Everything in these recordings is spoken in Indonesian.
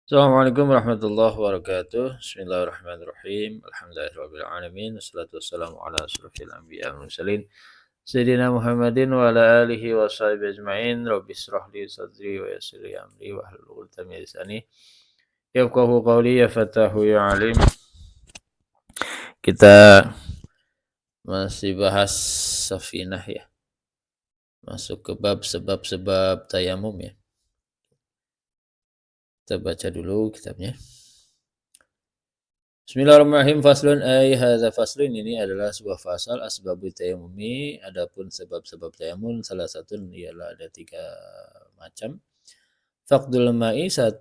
Assalamualaikum warahmatullahi wabarakatuh. Bismillahirrahmanirrahim. Alhamdulillahirabbil alamin. Wassalatu wassalamu ala asyrofil anbiya'i wal mursalin. Sayyidina Muhammadin wa ala alihi wa sahbihi ajma'in. Rabbi israh li sadri wa yassir li amri wa hlul 'uqdatam min lisani yafqahu qawli ya fatahu ya alim. Kita masih bahas safinah ya. Masuk ke bab sebab-sebab tayamum ya. Kita baca dulu kitabnya. Bismillahirrahmanirrahim. Faslun ay hadza faslun, ini adalah sebuah fasal asbabut tayammumi. Adapun sebab-sebab tayamum salah satu ialah ada 3 macam. Faqdul ma'i, 1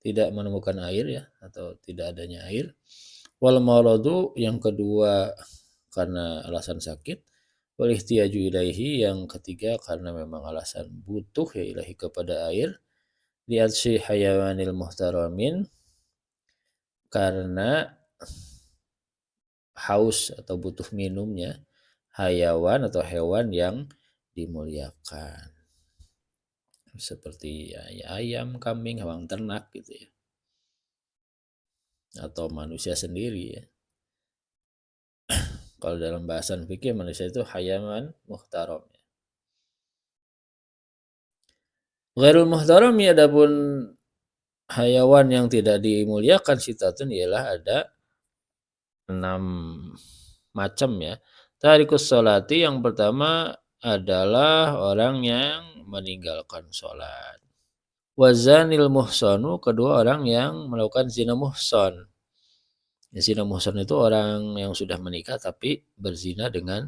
tidak menemukan air ya, atau tidak adanya air. Wal maradu, yang kedua karena alasan sakit. Wal ihtiyaju ilaihi, yang ketiga karena memang alasan butuh ya ilahi kepada air. Li'atsi hayawanil muhtaramin, karena haus atau butuh minumnya hayawan atau hewan yang dimuliakan. Seperti ya, ayam, kambing, hewan ternak gitu ya. Atau manusia sendiri ya. Kalau dalam bahasan fikih manusia itu hayawan muhtaram. Ghairul muhtarami, adapun hayawan yang tidak dimuliakan sitatun ialah ada 6 macam ya. Tarikus sholati, yang pertama adalah orang yang meninggalkan sholat. Wazanil muhsanu, kedua orang yang melakukan zina muhson. Zina muhson itu orang yang sudah menikah tapi berzina dengan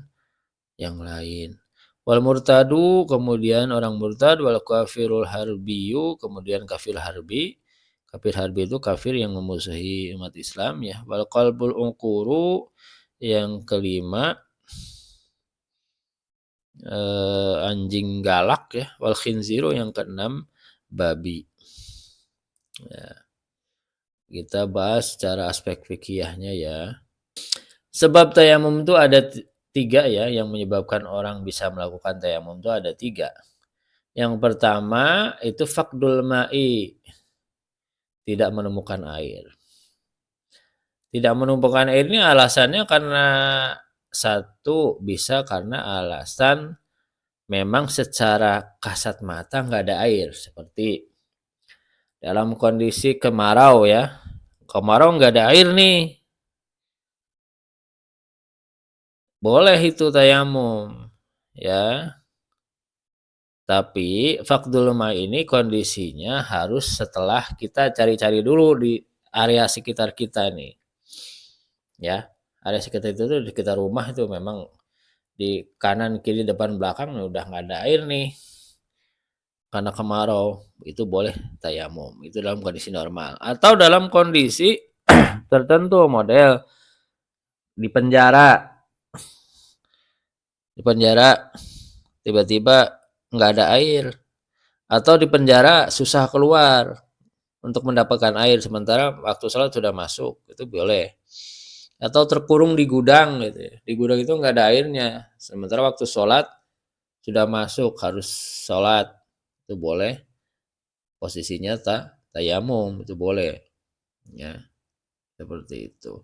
yang lain. Wal murtadu, kemudian orang murtad. Wal kafirul harbiyu, kemudian kafir harbi. Kafir harbi itu kafir yang memusuhi umat Islam ya. Wal qalbul ungkuru, yang kelima anjing galak ya. Wal khinziru, yang keenam babi. Ya, kita bahas secara aspek fikihnya ya. Sebab tayamum itu ada 3 ya, yang menyebabkan orang bisa melakukan tayamum itu ada 3. Yang pertama itu faqdul ma'i, tidak menemukan air. Tidak menemukan air ini alasannya karena 1 bisa karena alasan memang secara kasat mata nggak ada air, seperti dalam kondisi kemarau ya. Kemarau nggak ada air nih. Boleh itu tayamum ya. Tapi faqdul ma ini kondisinya harus setelah kita cari-cari dulu di area sekitar kita nih. Ya, area sekitar itu tuh di sekitar rumah itu memang di kanan, kiri, depan, belakang udah nggak ada air nih. Karena kemarau, itu boleh tayamum. Itu dalam kondisi normal. Atau dalam kondisi tertentu, model di penjara. Di penjara tiba-tiba nggak ada air. Atau di penjara susah keluar untuk mendapatkan air sementara waktu sholat sudah masuk, itu boleh. Atau terkurung di gudang gitu ya. Di gudang itu nggak ada airnya, sementara waktu sholat sudah masuk harus sholat, itu boleh. Posisinya tayamum, itu boleh. Ya, seperti itu.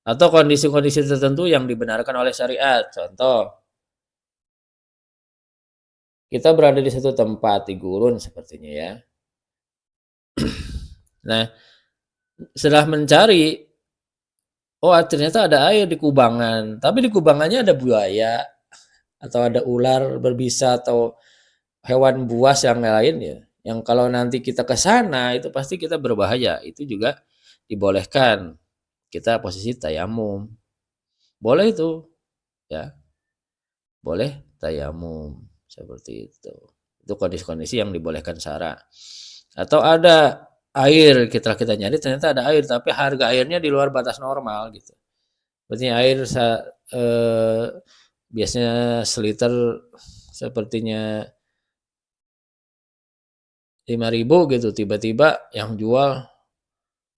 Atau kondisi-kondisi tertentu yang dibenarkan oleh syariat. Contoh, kita berada di satu tempat, di gurun sepertinya ya. Nah, setelah mencari, oh ternyata ada air di kubangan, tapi di kubangannya ada buaya, atau ada ular berbisa, atau hewan buas yang lain ya, yang kalau nanti kita ke sana itu pasti kita berbahaya, itu juga dibolehkan. Kita posisi tayamum. Boleh itu, ya. Boleh tayamum, seperti itu. Itu kondisi-kondisi yang dibolehkan syara. Atau ada air, kita nyari ternyata ada air, tapi harga airnya di luar batas normal gitu. Berarti air biasanya seliter sepertinya 5.000 gitu, tiba-tiba yang jual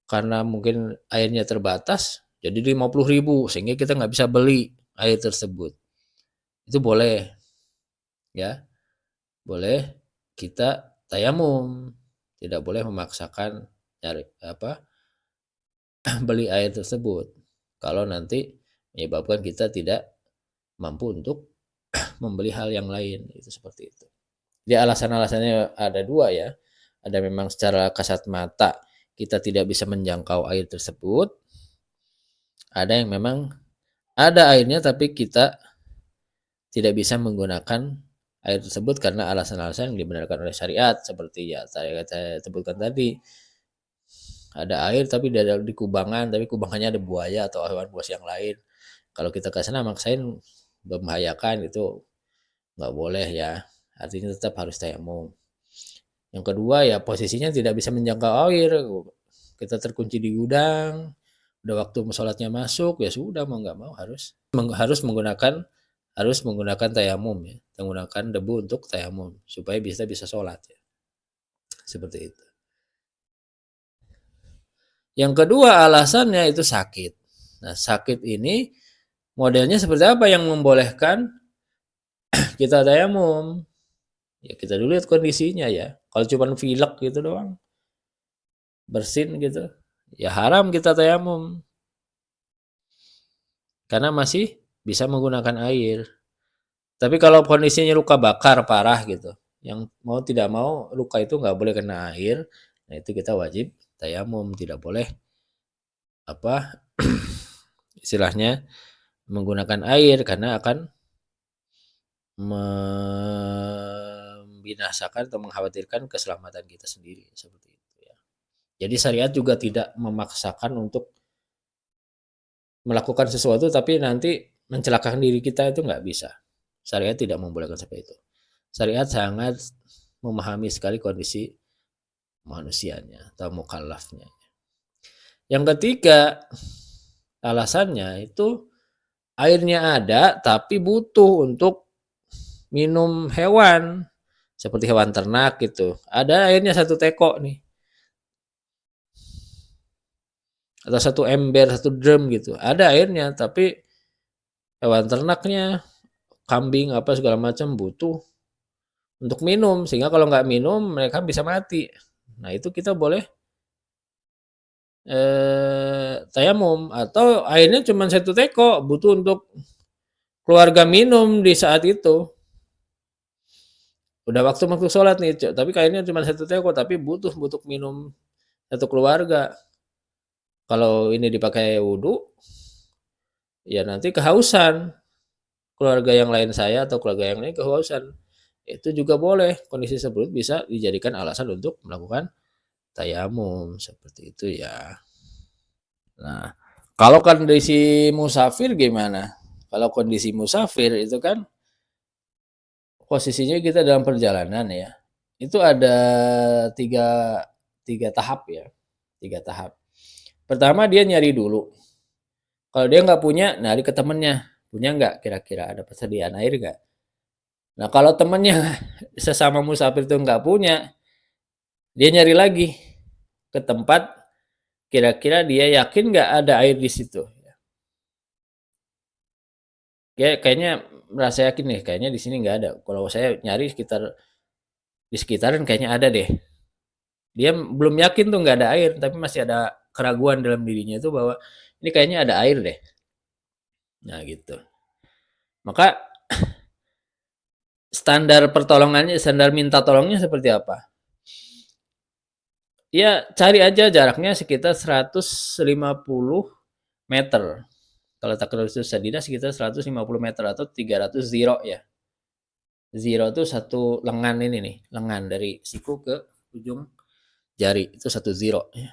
karena mungkin airnya terbatas jadi 50.000 sehingga kita nggak bisa beli air tersebut. Itu boleh ya, boleh kita tayamum Tidak boleh memaksakan beli air tersebut. Kalau nanti menyebabkan kita tidak mampu untuk membeli hal yang lain, itu seperti itu. Jadi alasan-alasannya ada dua ya. Ada memang secara kasat mata kita tidak bisa menjangkau air tersebut. Ada yang memang ada airnya tapi kita tidak bisa menggunakan air tersebut karena alasan-alasan yang dibenarkan oleh syariat seperti ya saya sebutkan tadi. Ada air tapi di kubangan, tapi kubangannya ada buaya atau hewan buas yang lain. Kalau kita ke sana maksain membahayakan, itu nggak boleh ya. Artinya tetap harus tayamum. Yang kedua ya posisinya tidak bisa menjangkau air. Kita terkunci di gudang, udah waktu sholatnya masuk, ya sudah mau nggak mau harus menggunakan tayamum ya, menggunakan debu untuk tayamum supaya bisa sholat ya. Seperti itu. Yang kedua alasannya itu sakit. Nah, sakit ini modelnya seperti apa yang membolehkan kita tayamum? Ya kita dulu lihat kondisinya ya. Kalau cuma pilek gitu doang, bersin gitu, ya haram kita tayamum. Karena masih bisa menggunakan air. Tapi kalau kondisinya luka bakar parah gitu, yang mau tidak mau luka itu nggak boleh kena air, nah itu kita wajib tayamum, tidak boleh apa istilahnya menggunakan air karena akan membinasakan atau mengkhawatirkan keselamatan kita sendiri seperti itu ya. Jadi syariat juga tidak memaksakan untuk melakukan sesuatu tapi nanti mencelakakan diri kita, itu nggak bisa. Syariat tidak membolehkan seperti itu. Syariat sangat memahami sekali kondisi manusianya atau mukallafnya. Yang ketiga, alasannya itu airnya ada tapi butuh untuk minum hewan. Seperti hewan ternak gitu. Ada airnya 1 teko nih. Atau 1 ember, 1 drum gitu. Ada airnya tapi hewan ternaknya, kambing apa segala macam butuh untuk minum. Sehingga kalau nggak minum mereka bisa mati. Nah itu kita boleh tayamum, atau airnya cuma 1 teko butuh untuk keluarga minum di saat itu. Udah waktu sholat nih, tapi airnya cuma 1 teko tapi butuh untuk minum satu keluarga. Kalau ini dipakai wudhu, ya nanti kehausan. Keluarga yang lain saya atau keluarga yang lain kehausan. Itu juga boleh. Kondisi tersebut bisa dijadikan alasan untuk melakukan tayamum. Seperti itu ya. Nah, kalau kondisi musafir gimana? Kalau kondisi musafir itu kan posisinya kita dalam perjalanan ya. Itu ada tiga tahap ya. 3 tahap. Pertama dia nyari dulu. Kalau dia nggak punya, nyari ke temennya. Punya nggak kira-kira ada persediaan air nggak? Nah kalau temennya sesama musafir itu nggak punya, dia nyari lagi ke tempat kira-kira dia yakin nggak ada air di situ. Kayaknya merasa yakin nih, kayaknya di sini nggak ada. Kalau saya nyari di sekitaran kayaknya ada deh. Dia belum yakin tuh nggak ada air, tapi masih ada keraguan dalam dirinya itu bahwa ini kayaknya ada air deh. Nah gitu. Maka standar minta tolongnya seperti apa? Ya cari aja jaraknya sekitar 150 meter. Kalau takrus sadida sekitar 150 meter atau 300 ziro ya. Ziro itu 1 lengan ini nih, lengan dari siku ke ujung jari itu 1 ziro ya.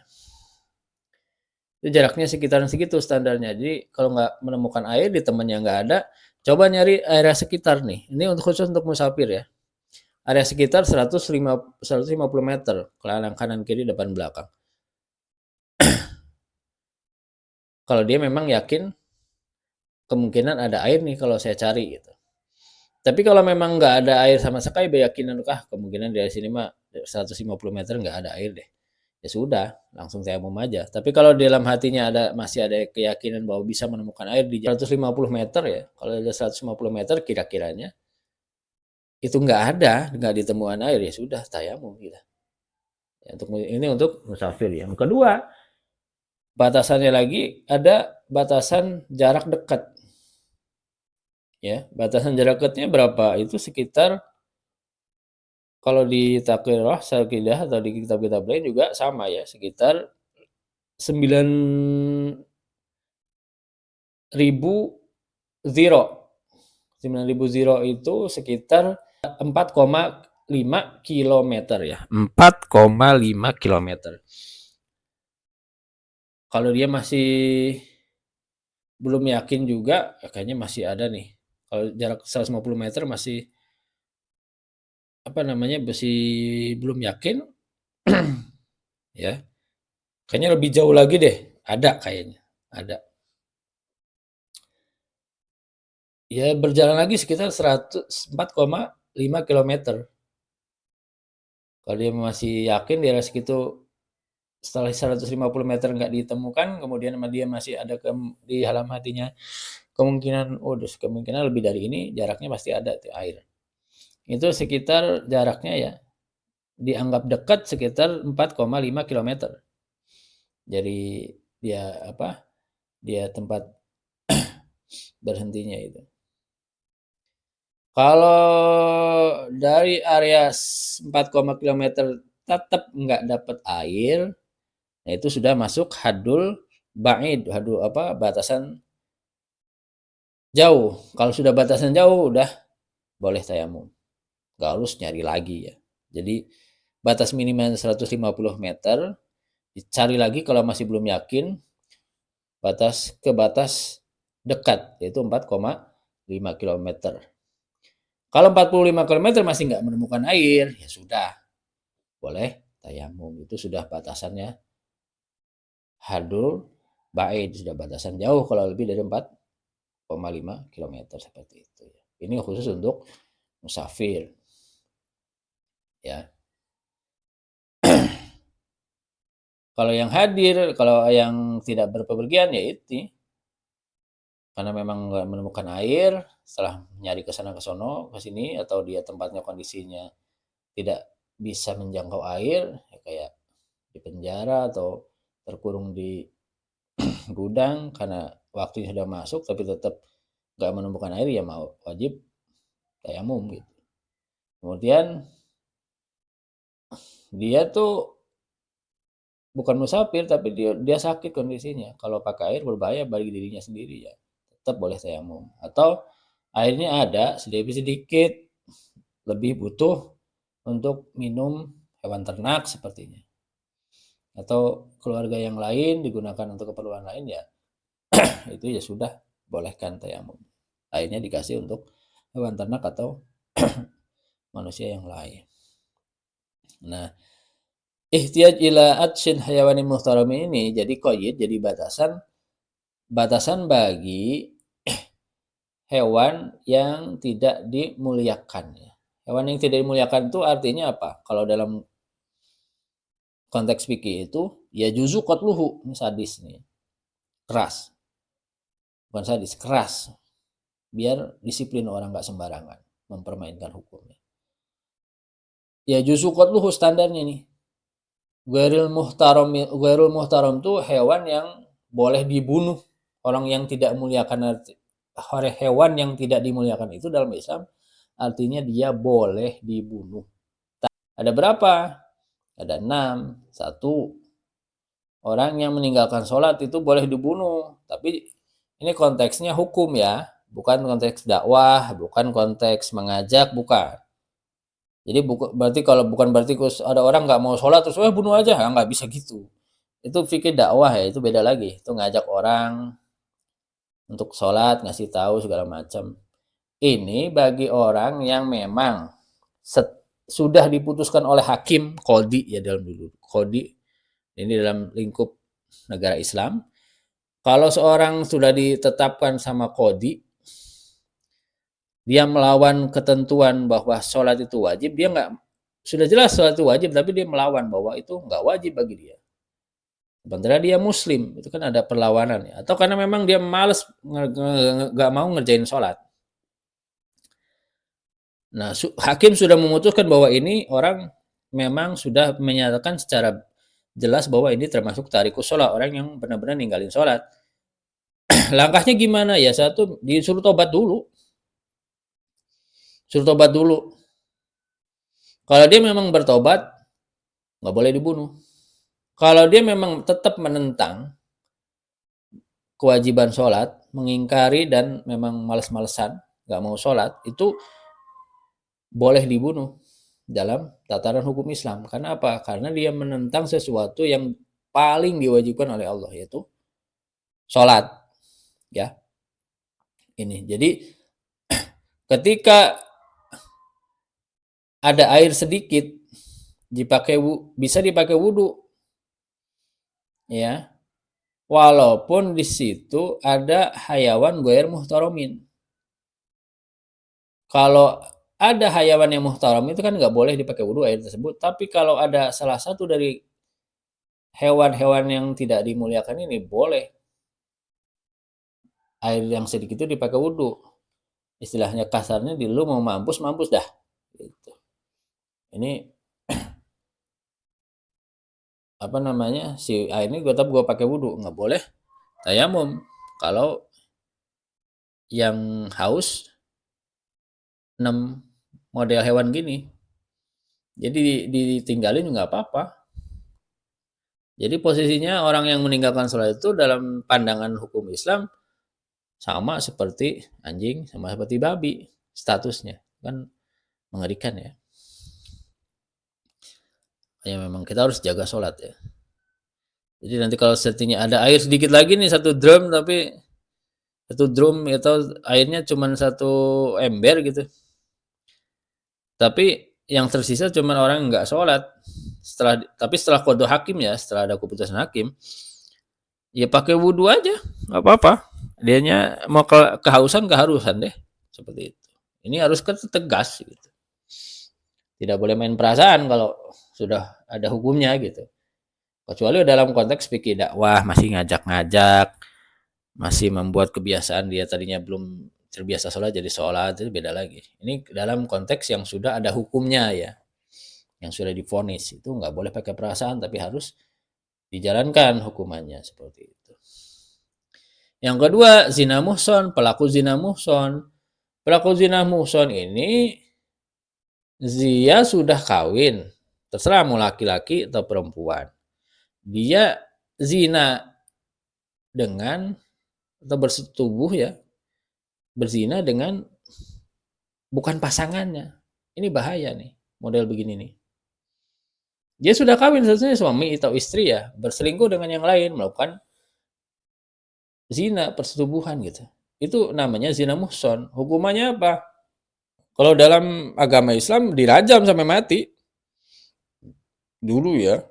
Itu jaraknya sekitaran segitu standarnya. Jadi kalau nggak menemukan air di temannya nggak ada, coba nyari area sekitar nih. Ini khusus untuk musafir ya. Area sekitar 150 meter, kanan kiri depan belakang. Kalau dia memang yakin kemungkinan ada air nih kalau saya cari gitu. Tapi kalau memang nggak ada air sama sekali, keyakinan kemungkinan dari sini mah 150 meter nggak ada air deh. Ya sudah, langsung tayamum aja. Tapi kalau di dalam hatinya masih ada keyakinan bahwa bisa menemukan air di 150 meter ya, kalau ada 150 meter kira-kiranya itu nggak ditemukan air, ya sudah tayamum kita. Ya, ini untuk musafir. Yang kedua, batasannya lagi ada batasan jarak dekat. Ya, batasan jarak dekatnya berapa? Itu sekitar kalau di Taqrirah Saqidah atau di kitab-kitab lain juga sama ya, sekitar 9.000 ziro itu sekitar 4,5 kilometer ya. 4,5 kilometer. Kalau dia masih belum yakin juga, ya kayaknya masih ada nih. Kalau jarak 150 meter masih masih belum yakin, ya. Kayaknya lebih jauh lagi deh. Ada kayaknya, ada. Ya berjalan lagi sekitar 4,5 kilometer. Kalau dia masih yakin di area segitu setelah 150 meter nggak ditemukan, kemudian dia masih ada di dalam hatinya kemungkinan, kemungkinan lebih dari ini, jaraknya pasti ada tuh air. Itu sekitar jaraknya ya dianggap dekat sekitar 4,5 kilometer. Jadi dia tempat berhentinya itu. Kalau dari area 4, kilometer tetap nggak dapat air, nah itu sudah masuk hadul ba'id, batasan jauh. Kalau sudah batasan jauh udah boleh tayamum. Nggak harus nyari lagi ya. Jadi batas minimal 150 meter, dicari lagi kalau masih belum yakin, batas dekat yaitu 4,5 kilometer. Kalau 45 km masih nggak menemukan air, ya sudah, boleh tayamum. Itu sudah batasannya hadul ba'id, sudah batasan jauh kalau lebih dari 4,5 km seperti itu. Ini khusus untuk musafir. Ya. Kalau yang hadir, kalau yang tidak berpergian ya itu. Karena memang nggak menemukan air, setelah nyari ke sana ke sono, ke sini, atau dia tempatnya kondisinya tidak bisa menjangkau air, ya kayak di penjara atau terkurung di gudang karena waktunya sudah masuk tapi tetap nggak menemukan air, ya mau wajib tayamum gitu. Kemudian dia tuh bukan musafir tapi dia sakit kondisinya. Kalau pakai air berbahaya bagi dirinya sendiri, ya tetap boleh tayamum. Atau airnya ada sedikit lebih butuh untuk minum hewan ternak sepertinya, atau keluarga yang lain digunakan untuk keperluan lain, ya itu ya sudah bolehkan tayamum. Airnya dikasih untuk hewan ternak atau manusia yang lain. Nah, ihtiyaj ila adshin hayawani muhtaram ini jadi qayyid, jadi batasan bagi hewan yang tidak dimuliakan ya. Hewan yang tidak dimuliakan itu artinya apa? Kalau dalam konteks fikih itu ya juzu qatluhu, ini sadis nih. Keras. Bukan sadis, keras. Biar disiplin orang nggak sembarangan mempermainkan hukumnya. Ya juzu qatluhu standarnya nih. Ghairul muhtaram itu hewan yang boleh dibunuh. Orang yang tidak muliakan, hewan yang tidak dimuliakan itu dalam Islam artinya dia boleh dibunuh. Ada berapa? Ada 6. 1, orang yang meninggalkan sholat itu boleh dibunuh. Tapi ini konteksnya hukum ya, bukan konteks dakwah, bukan konteks mengajak, bukan. Jadi bukan berarti ada orang nggak mau sholat terus bunuh aja, nggak bisa gitu. Itu fikih dakwah ya, itu beda lagi. Itu ngajak orang untuk sholat, ngasih tahu segala macam. Ini bagi orang yang memang sudah diputuskan oleh hakim qadhi ya, dalam dulu qadhi ini dalam lingkup negara Islam. Kalau seorang sudah ditetapkan sama qadhi, dia melawan ketentuan bahwa sholat itu wajib, dia nggak, sudah jelas sholat itu wajib, tapi dia melawan bahwa itu nggak wajib bagi dia. Sementara dia muslim, itu kan ada perlawanan ya. Atau karena memang dia males, nggak mau ngerjain sholat. Nah, hakim sudah memutuskan bahwa ini orang memang sudah menyatakan secara jelas bahwa ini termasuk tarikus sholat, orang yang benar-benar ninggalin sholat. Langkahnya gimana? Ya satu, disuruh tobat dulu. Suruh tobat dulu. Kalau dia memang bertobat, nggak boleh dibunuh. Kalau dia memang tetap menentang kewajiban sholat, mengingkari dan memang males-malesan, nggak mau sholat, itu boleh dibunuh dalam tataran hukum Islam. Karena apa? Karena dia menentang sesuatu yang paling diwajibkan oleh Allah, yaitu sholat. Ya, ini. Jadi ketika ada air sedikit, bisa dipakai wudhu, ya. Walaupun di situ ada hayawan ghair muhtaramin. Kalau ada hayawan yang muhtaram itu kan nggak boleh dipakai wudhu air tersebut. Tapi kalau ada salah satu dari hewan-hewan yang tidak dimuliakan ini, boleh air yang sedikit itu dipakai wudhu. Istilahnya kasarnya, di lu mau mampus dah. Gitu. Ini apa namanya, si air ini gue tetap gue pakai wudhu, nggak boleh tayamum. Kalau yang haus 6 model hewan gini, jadi ditinggalin nggak apa-apa. Jadi posisinya orang yang meninggalkan sholat itu dalam pandangan hukum Islam sama seperti anjing, sama seperti babi statusnya. Kan mengerikan ya. Ya memang kita harus jaga sholat ya. Jadi nanti kalau settingnya ada air sedikit lagi nih, satu drum atau airnya cuma satu ember gitu. Tapi yang tersisa cuma orang yang nggak sholat. Tapi setelah qadha hakim ya, setelah ada keputusan hakim, ya pakai wudhu aja, nggak apa-apa. Dianya mau kehausan deh, seperti itu. Ini harus tegas gitu. Tidak boleh main perasaan kalau sudah ada hukumnya gitu. Kecuali dalam konteks fikih dakwah, masih ngajak-ngajak, masih membuat kebiasaan dia tadinya belum terbiasa sholat jadi sholat, itu beda lagi. Ini dalam konteks yang sudah ada hukumnya ya, yang sudah divonis, itu nggak boleh pakai perasaan, tapi harus dijalankan hukumannya seperti itu. Yang kedua, zina muhson, pelaku zina muhson. Pelaku zina muhson ini dia sudah kawin, terserah mau laki-laki atau perempuan. Dia zina dengan atau bersetubuh ya, berzina dengan bukan pasangannya. Ini bahaya nih, model begini nih. Dia sudah kawin, seharusnya suami atau istri ya, berselingkuh dengan yang lain, melakukan zina, persetubuhan gitu. Itu namanya zina muhson. Hukumannya apa? Kalau dalam agama Islam dirajam sampai mati. Dulu ya.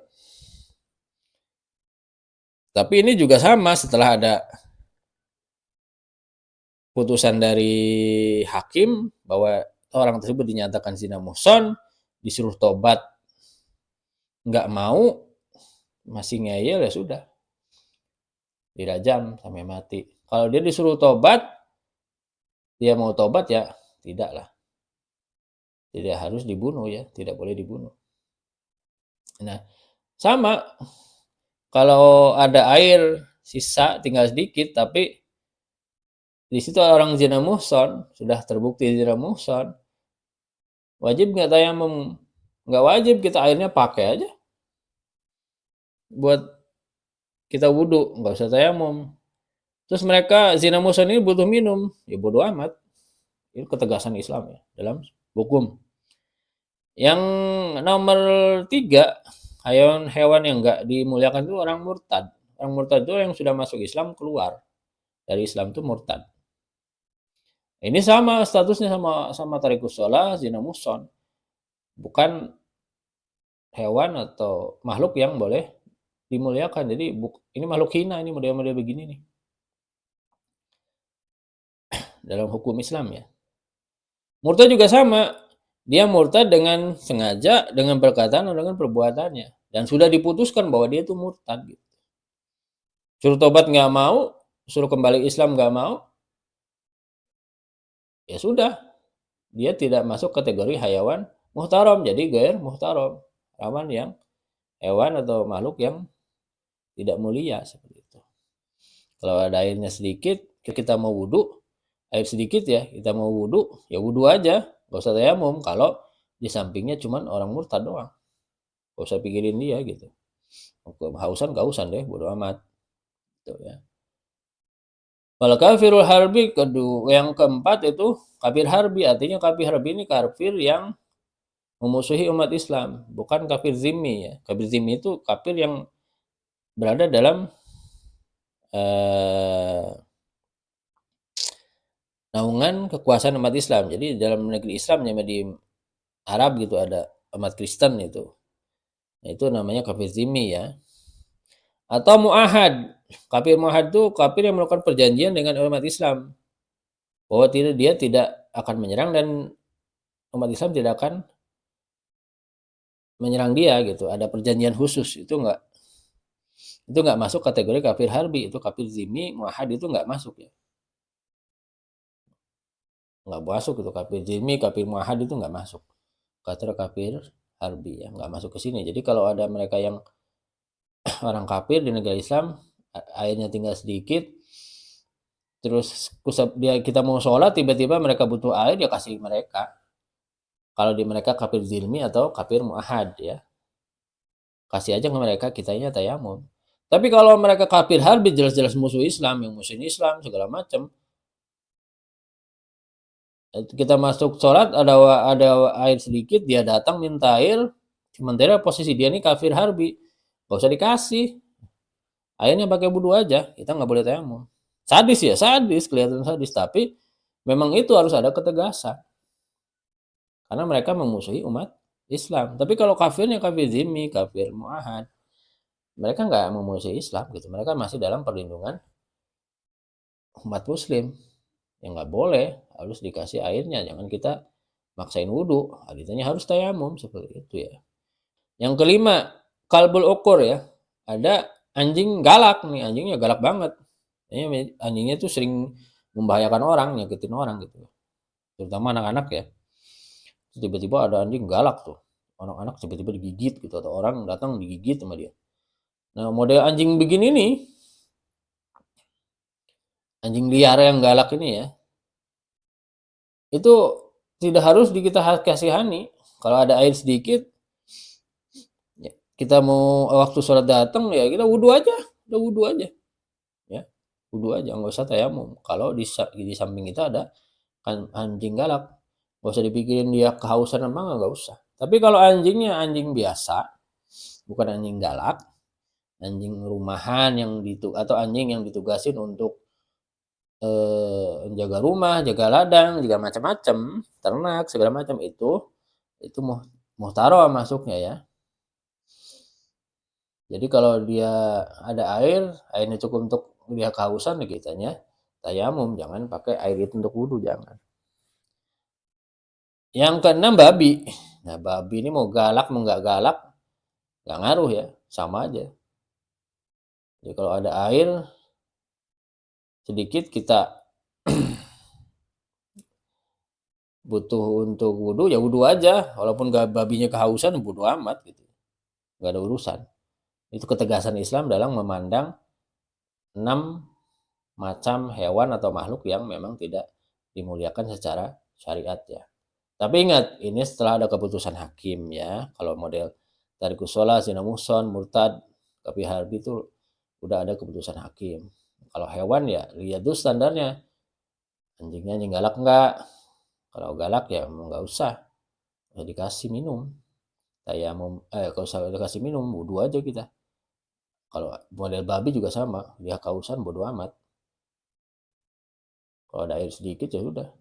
Tapi ini juga sama, setelah ada putusan dari hakim bahwa orang tersebut dinyatakan zina muhson, disuruh tobat, nggak mau, masih ngeyel, ya sudah, dirajam sampai mati. Kalau dia disuruh tobat, dia mau tobat ya tidaklah, tidak harus dibunuh ya, tidak boleh dibunuh. Nah sama, kalau ada air sisa tinggal sedikit, tapi di situ orang zina muhson, sudah terbukti zina muhson, wajib nggak tayamum? Nggak wajib, kita airnya pakai aja buat kita wudhu, nggak usah tayamum. Terus mereka zina muhson ini butuh minum, ya bodo amat. Ini ketegasan Islam ya dalam hukum. Yang nomor 3, hewan yang nggak dimuliakan itu orang murtad. Orang murtad itu yang sudah masuk Islam, keluar dari Islam itu murtad. Ini sama statusnya sama tarikus shalah, zina muhson. Bukan hewan atau makhluk yang boleh dimuliakan. Jadi ini makhluk hina, ini model-model begini nih. Dalam hukum Islam ya. Murtad juga sama. Dia murtad dengan sengaja, dengan perkataan atau dengan perbuatannya. Dan sudah diputuskan bahwa dia itu murtad gitu. Suruh tobat nggak mau, suruh kembali Islam nggak mau, ya sudah, dia tidak masuk kategori hayawan muhtaram, jadi ghair muhtaram. hewan atau makhluk yang tidak mulia seperti itu. Kalau ada airnya sedikit, kita mau wudhu, air sedikit ya, kita mau wudhu, ya wudhu aja, nggak usah tayamum. Kalau di sampingnya cuman orang murtad doang, nggak usah pikirin dia gitu. Hausan nggak usah deh, bodo amat. Gitu ya. Wal kafirul harbi yang keempat itu kafir harbi, artinya kafir harbi ini kafir yang memusuhi umat Islam, bukan kafir zimmi ya. Kafir zimmi itu kafir yang berada dalam naungan kekuasaan umat Islam. Jadi dalam negeri Islam ya di Arab gitu ada umat Kristen itu. Nah, itu namanya kafir zimmi ya. Atau muahad. Kafir muahad itu kafir yang melakukan perjanjian dengan umat Islam bahwa dia tidak akan menyerang dan umat Islam tidak akan menyerang dia gitu. Ada perjanjian khusus, itu nggak masuk kategori kafir harbi. Itu kafir zimmi, muahad itu nggak masuk ya. Nggak masuk itu kafir zimmi, kafir muahad itu nggak masuk. Kata kafir harbi ya, nggak masuk ke sini. Jadi kalau ada mereka yang orang kafir di negara Islam, airnya tinggal sedikit, terus kita mau sholat, tiba-tiba mereka butuh air, ya kasih mereka. Kalau di mereka kafir zilmi atau kafir muahad ya, kasih aja ke mereka, kitanya tayamum. Tapi kalau mereka kafir harbi, jelas-jelas musuh Islam, yang musuhin Islam segala macam, kita masuk sholat ada air sedikit, dia datang minta air, sementara posisi dia ini kafir harbi, gak usah dikasih, airnya pakai wudhu aja, kita nggak boleh tayamum. Sadis ya, sadis, kelihatan sadis, tapi memang itu harus ada ketegasan karena mereka memusuhi umat Islam. Tapi kalau kafirnya kafir zimmi, kafir muahad, mereka nggak memusuhi Islam gitu, mereka masih dalam perlindungan umat Muslim. Yang nggak boleh, harus dikasih airnya, jangan kita maksain wudhu, artinya harus tayamum seperti itu ya. Yang kelima, kalbul ukur ya, ada anjing galak nih, anjingnya galak banget. Anjingnya tuh sering membahayakan orang, nyakitin orang gitu, terutama anak-anak ya. Tiba-tiba ada anjing galak tuh, anak-anak tiba-tiba digigit gitu, atau orang datang digigit sama dia. Nah, model anjing begini nih, anjing liar yang galak ini ya, itu tidak harus kita kasihani. Kalau ada air sedikit, ya, kita mau waktu sholat datang ya kita wudhu aja, udah wudhu aja, ya wudhu aja, nggak usah tayamum. Kalau di samping kita ada anjing galak, nggak usah dipikirin dia kehausan apa nggak usah. Tapi kalau anjingnya anjing biasa, bukan anjing galak, anjing rumahan atau anjing yang ditugasin untuk jaga rumah, jaga ladang, jaga macam-macam, ternak segala macam, itu muhtaram masuknya ya. Jadi kalau dia ada airnya cukup untuk dia kehausan, ya kitanya tayamum, jangan pakai air itu untuk wudhu, jangan. Yang keenam babi. Nah, babi ini mau galak mau nggak galak nggak ngaruh ya, sama aja. Jadi kalau ada air sedikit kita butuh untuk wudhu, ya wudhu aja, walaupun babinya kehausan bodo amat gitu, nggak ada urusan. Itu ketegasan Islam dalam memandang 6 macam hewan atau makhluk yang memang tidak dimuliakan secara syariat ya. Tapi ingat, ini setelah ada keputusan hakim ya. Kalau model tarikus sholah, zina muhson, murtad, kafir harbi itu udah ada keputusan hakim. Kalau hewan ya lihat tuh standarnya, anjingnya anjing galak enggak. Kalau galak ya nggak usah dikasih minum. Kalau usah dikasih minum, wudhu aja kita. Kalau model babi juga sama, dia kausan bodo amat. Kalau ada air sedikit ya udah,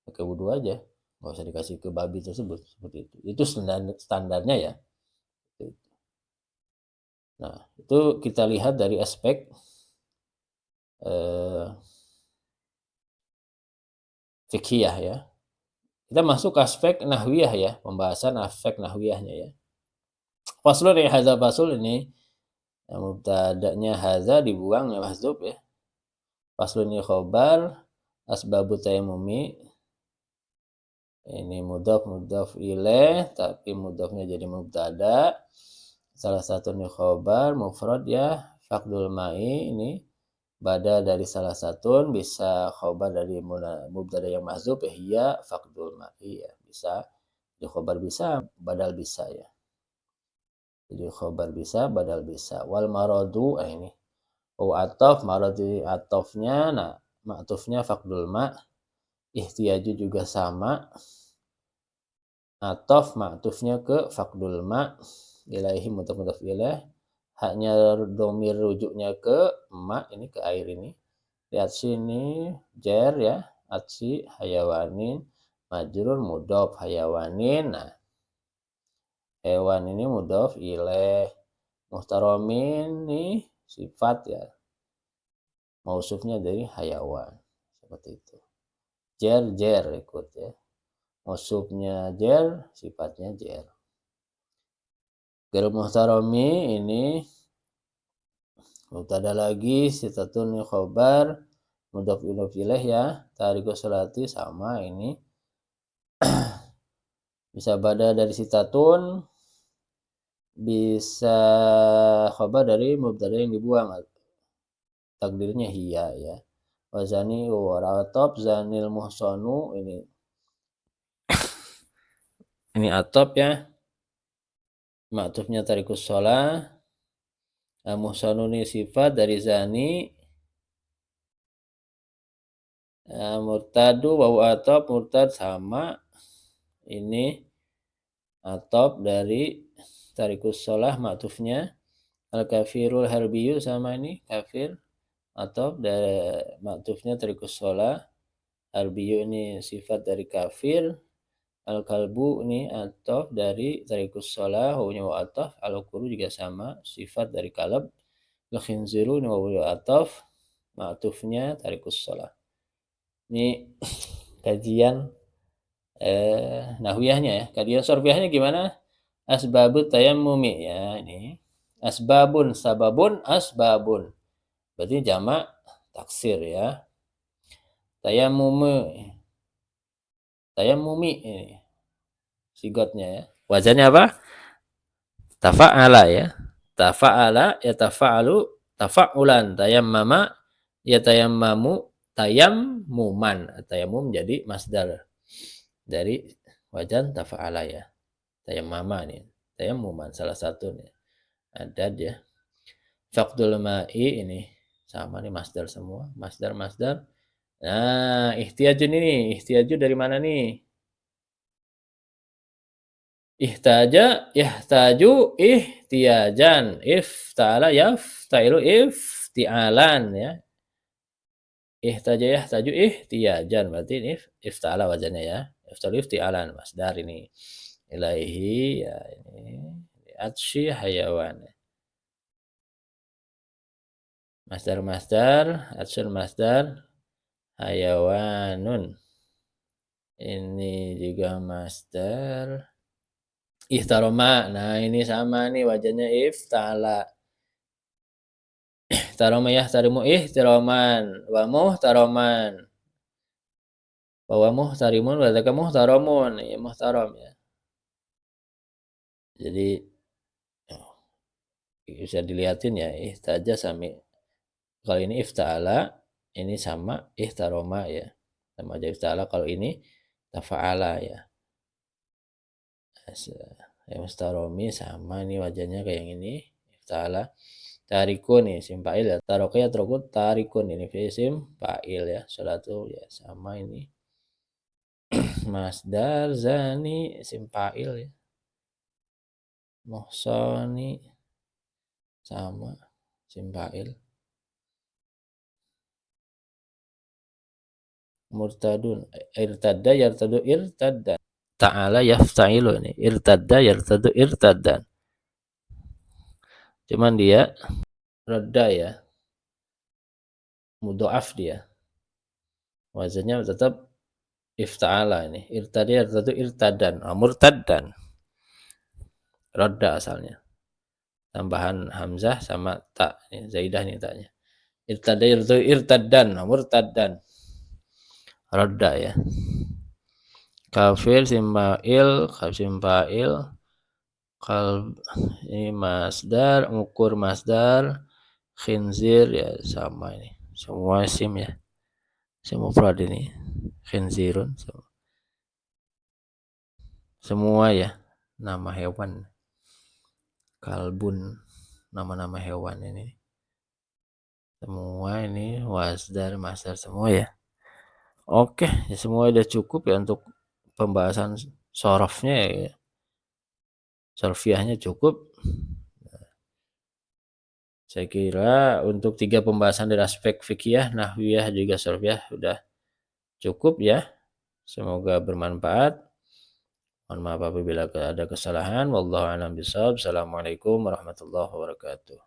pakai wudhu aja, nggak usah dikasih ke babi tersebut, seperti itu. Itu standarnya ya. Nah, itu kita lihat dari aspek fikhiyah ya. Kita masuk ke aspek nahwiyah ya, pembahasan aspek nahwiyahnya ya. Faslun ya, hadza fasul ini mubtada'nya hadza dibuang ya, mahdzuf ya. Faslun ya khobar asbabut tayammumi Ini mudhaf ilaih, tapi mudhafnya jadi mubtada. Salah satunya khobar, mufrad ya. Faqdul ma'i ini badal dari salah satu, bisa khobar dari mubtada yang mahdzuf ya, hiya faqdul ma'i ya. Bisa, di khobar bisa, badal bisa ya. Jadi khobar bisa, badal bisa. Wal maradu, ini. Atof, maradu atofnya, nah ma'tufnya faqdul ma'. Ihtiyaju juga sama. Atof ma'tufnya ke faqdul ma'. Ilaihi mudhaf ilaih. Haknya domir rujuknya ke ma, ini ke air ini. Lihat sini jer ya, atsi hayawanin, majrur mudhaf hayawanin. Nah, hewan ini mudhaf ilaih. Muhtaromin nih sifat ya. Mausufnya dari hayawan. Seperti itu. Jer ikut ya. Mausufnya jer, sifatnya jer. Ghairul muhtarami ini mubtada lagi, sitatun khobar, mudhaf ilaih ya. Tariku sholati sama ini. Bisa bada dari sitatun, bisa khobar dari mubtada yang dibuang. Takdirnya hiya ya. Wazani waratop zanil muhsonu ini atop ya. Maktufnya tarikus sholah. Muhsonu ini sifat dari zani. Murtadu wawu atop, murtad sama. Ini atop dari tarikus sholah maktufnya. Al-kafirul harbiyu sama ini kafir. Atop dari maktufnya tarikus sholah. Harbiyu ini sifat dari kafir. Al-kalbu ini ataf dari tarikus sholah, wawunya wa ataf. Al-ukuru juga sama, sifat dari kalab. Al-khinziru ini wawunya ataf, ma'atufnya tarikus sholah. Ini kajian nahwiyahnya ya. Kajian sorfiyahnya gimana? Asbabut tayammumi ya ini. Asbabun, sababun, asbabun. Berarti jamak taksir ya. Tayammumi ini sigotnya ya. Wazannya apa? Tafa'ala ya. Tafa'ala ya tafa'alu tafa'ulan. Tayammama ya tayammamu tayammuman. Tayammum jadi masdar dari wajan tafa'ala ya. Tayammama nih. Tayammuman salah satunya. Ada ya. Faqdul ma'i ini sama nih masdar semua. Masdar. Nah, ihtiyajun ini. Ihtiyaju dari mana nih? Ihtaja, yahtaju, ihtiyajan. Ifta'ala, yafta'ilu, ifti'alan ya. Ihtaja, yahtaju, ihtiyajan. Berarti ini ifta'ala wazannya ya. Ifta'alu, ifti'alan. Masdar ini. Ilaihi, ya ini. Atsyi hayawan. Masdar, atsyul masdar, hayawanun. Ini juga masdar. Ihtaroma. Nah, ini sama nih wajahnya ifta'ala. Ihtaroma yahtarimu ihtiroman. Wa muhtaroman. Wa muhtarimun wa dzaka muhtaramun. Ya muhtaram ya. Jadi bisa dilihatin ya ihtaja sama kalau ini ifta'ala ini sama ihtaroma ya. Sama aja ifta'ala kalau ini tafa'ala ya. Ya mustaromi sama nih wajahnya kayak yang ini ifta'ala. Tarikun nih sim fa'il ya. Taroka ya tarokut tarikun ini sim fa'il ya. Salatu ya sama ini. Masdar zani sim fa'il ya. Muhsani sama sim fa'il. Murtadun irtadda yartadu irtaddan. Ta'ala yafta'ilu ini. Irtadda yartadu irtaddan. Cuman dia radda ya. Mudha'af dia. Wazannya tetap ifta'ala ini. Irtadda yartadu irtaddan. Murtaddan. Radda asalnya. Tambahan hamzah sama ta. Zaidah nih ta'nya. Irtadda yartadu irtaddan. Murtaddan. Radda ya. kafir, isim fa'il, ini masdar, ukur masdar, khinzir ya sama ini. Semua isim ya. Isim mufrad ini. Khinzirun semua ya nama hewan. Kalbun nama-nama hewan ini. Semua ini masdar semua ya. Oke, ya semua udah cukup ya untuk pembahasan sorofnya ya. Sorfiahnya cukup. Saya kira untuk 3 pembahasan dari aspek fikih, nahwiyah juga sorfiah sudah cukup ya. Semoga bermanfaat. Mohon maaf apabila ada kesalahan. Wallahu a'lam bishawab. Assalamualaikum warahmatullahi wabarakatuh.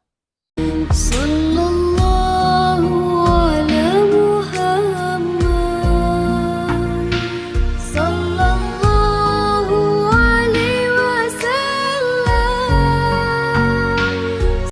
Sallallahu